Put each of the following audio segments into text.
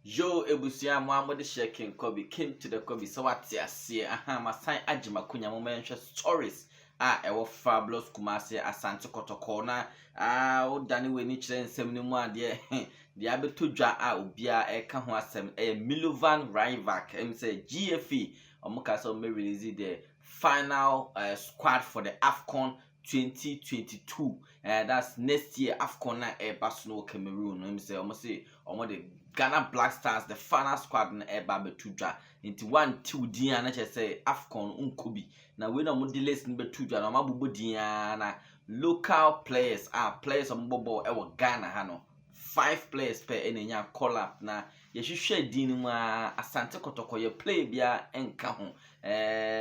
Yo ebusia Muhammad Shekin Kobe came to the Kobe so what ya see my sign ajima kunya moment stories ewo fabulous Kumasi Asante Kotoko na o dani we ni chire nsem ni mu ade de abeto dwa obia ka ho asem Milovan Rivac say GFE omuka so me release the final squad for the AFCON 2022 that's next year AFCON na Basno Cameroon say almost say the Ghana Black Stars the final squad na betudwa into 1-2 dia na say AFCON unkobi na we na mo delays ni betudwa na mabubo dia na local players players ombobo ewo Ghana ha no 5 players per enenya call up na ye hwehwe din mu Asante Kotoko ye play bia enka ho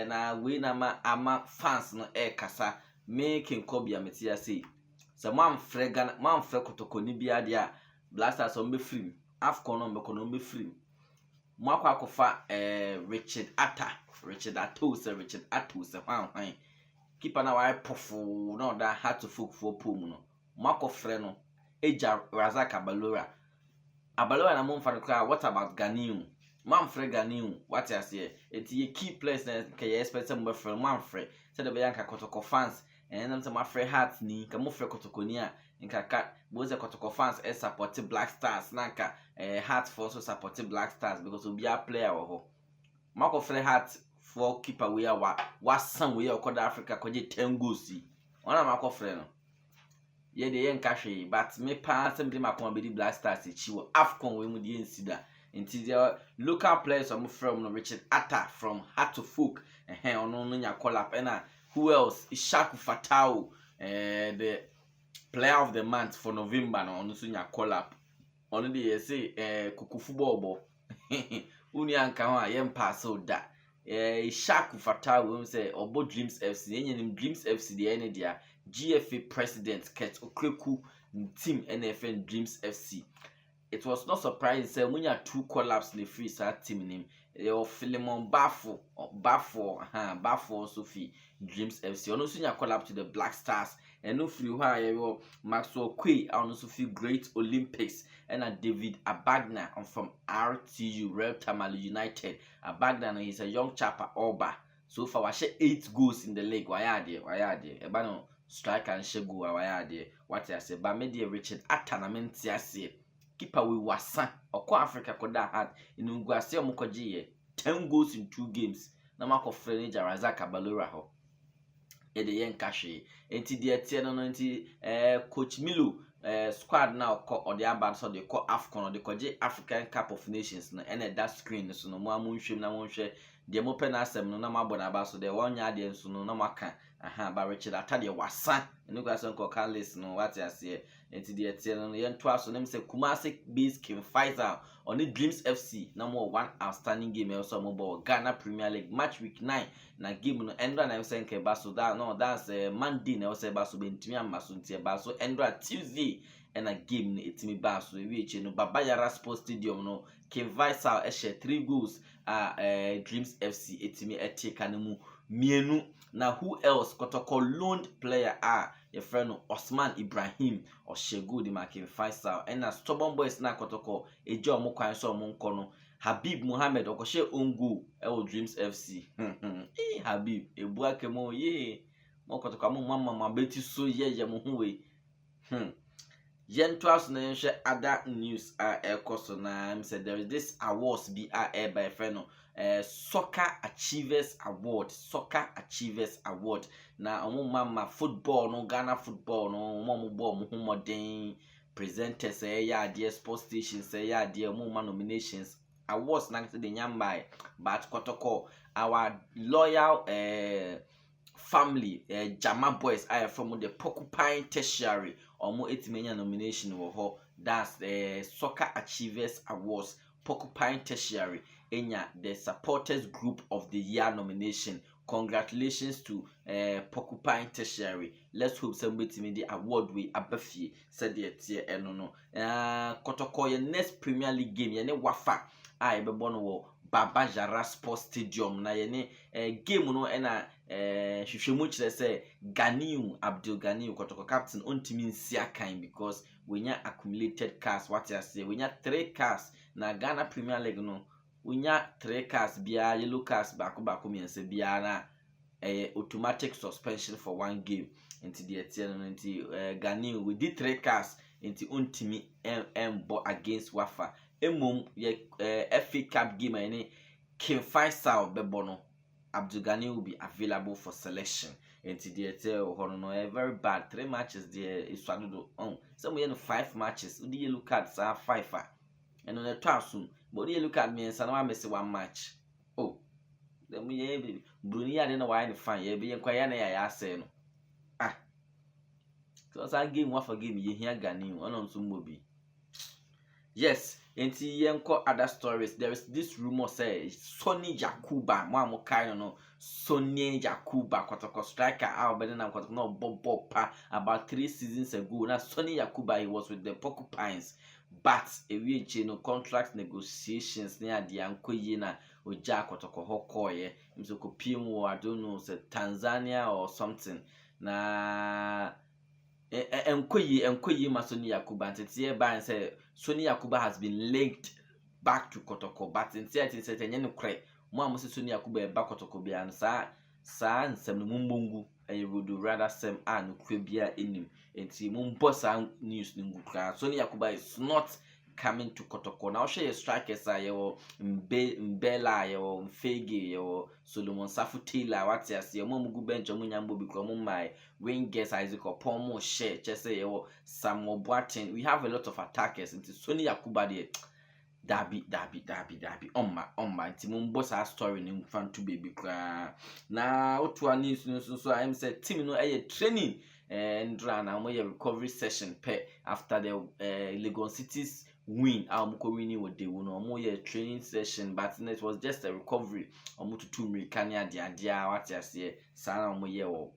na we na ama fans no kasa making Kobia metia say so man frɛ Kotoko ni bia dia Black Stars on be free AFCON no be free mo akwakofa Richard Atos hwan keeper na why pofu no that had to folk for pum no mo akofrɛ no eja Razak Abalora na mo mfa what about Ganiyu man frɛ Ganiyu what you say it ye key players na ke expect some be frɛ man frɛ said the Bianca Kotoko fans and them my frɛ heart ni ka mo frɛ Kotoko ni a nka boze Kotoko fans support Black Stars nanka heart for also support Black Stars because we be a player ho mako frɛ heart for keeper we are wasan we are Africa koje 10 goals ona mako frɛ no ye de yen ka hwe but me pa sem de makon be di Black Stars chiwo AFCON we mu de ensida nti the local players from Richard Atta from Heart to Folk ono no nya call up na who else Ishaku Fatao the player of the month for November no ono so nya call up ono de say kukufu bobo uni anka ho ayem pass so da Ishaku Fatao we say obo Dreams FC enyenim Dreams FC de ene dia GFA president Ket Okreku team NFN Dreams FC. It was not surprising say munya 2 collapse in the free side team name Philemon Bafo Sophie Dreams FC ono so nya collapse to the Black Stars and no free why Maxwell Quay ono so feel Great Olympics and David Abagna from RTU Real Tamale United. Abagna is a young chap Oba so far we share 8 goals in the league why are there no strike and shegu why are there what I say but media Richard Atanament say keeper we wasa okwa Africa koda had in Ngwase omukoje 10 goals in 2 games na mako frene Razak Abalora ho e de yen kahwe enti de tie no enti coach Milo squad na o de abad so de ko AFCON de koje African Cup of Nations na ene that screen so no mo amunhwem na wonhwe de mo penasem no na mabɔ na ba so de wonya de nso no na maka ba Richard Atta de wasa Ngwase nko kan list no what you say enti de tie no yen to aso nem say Kumasi base King Faisal on the Dreams FC na mo one outstanding game also mo bɔ Ghana Premier League match week 9 na game no endra na say nke ba so that no that's Monday na say ba so bentimi amaso ntie ba so endra Tuesday and a game no etimi ba so we eche no Babayara Sports Stadium no King Faisal share 3 goals Dreams FC etimi eteka na mu mienu na who else Kotoko loaned player your friend Osman Ibrahim or Shegu di King Faisal and na stubborn boys na Kotoko ejo mo kwan so mo nko no Habib Mohammed okoshe ongu Dreams FC Habib ebuake mo ye mo Kotoko mo mama beti so ye mo hu we Yen twas na yenhwe other news ekoso na said there is this awards be by friend Soccer Achievers Award na mama football no Ghana football no mo ball mo modern presenters say ya dear sports stations say ya dear mo nominations awards na the nyambai but Kotoko our loyal family Jama boys are from the Porcupine tertiary omo etimenya nomination wo ho that's the Soccer Achievers Awards Porcupine tertiary enya the supporters group of the year nomination. Congratulations to Porcupine tertiary. Let's hope somebody made the award we abafie said the tie eno no Kotoko ye next Premier League game ye ne WAFA be born wo Baba Jara Sports Stadium na yene game no na hwehwemu kire say Ganiyu Abdul Ganiyu Kotoko captain ontimi nsia kan because we nya accumulated cars what I say we nya 3 cars na Ghana Premier League no we nya 3 cars bia yellow cars baako miense bia na automatic suspension for 1 game into the eternal into Ganiyu we did 3 cars into ontimi embo against WAFA emom ye FA Cup game any King Faisal bebono Abdul Ganiyu will be available for selection into the eternal very bad 3 matches there is swallowed on some we 5 matches the yellow cards are 5 and on the twasum but you look at me and I miss 1 match oh then we Bruni I don't know why fine ye be inquire na ya say no ah because I game one for game ye hear Ganiyu on some movie. Yes, enti yenko other stories. There is this rumor say Sonny Yacouba, mo kind no Sonny Yacouba, Kotoko striker, our better than Kotoko no Bob about 3 seasons ago. Now Sonny Yacouba he was with the Porcupines, but we no contract negotiations near the Ankoye na Oja Kotoko Hokoye. Msoko PMO, I don't know, say Tanzania or something. Na Enkoyi Masoni Yacouba and it's by and say Sonny Yacouba has been linked back to Kotoko, but in certain no cray. Mama Sonny Yacouba back Kotoko be and sa and some mumbungu a would rather some and cribia in him and see mumbosa news ninguka. Sonny Yacouba is not coming to Kotoko. Now share strikers are your Mbela your Fege your Solomon Safu Taylor what you see your mom go bench omunyambo become my wingers Isaac or Pomo share just say your Samuel Boateng. We have a lot of attackers into Sonny Yacouba there. Dabi on my team boss story in front to baby cry. Now to news so I am said team no a training and run a recovery session pay after the Legon Cities win winning what they won or more training session but it was just a recovery to 2 Americania dia what I say sana mo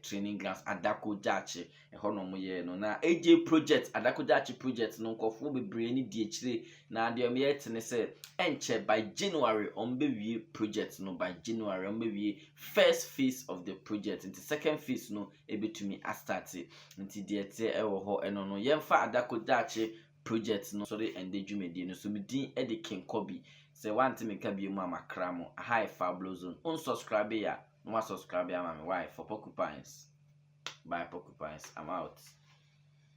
training grounds Adako Jachi e hono mo no na AJ project Adako Jachi project no nkofo bebre ni die chire na de me yet ne say enche by January on be project no by January on be first phase of the project into second phase no ebetumi start into the tie e wo ho eno no yemfa Adako Jachi project no sorry and the jumedi no so me din e de King Kobe say one thing me ka bi mu amakra mo high fablo zone unsubscribe ya no subscribe ya mama why for Porcupines. Bye Porcupines, I'm out.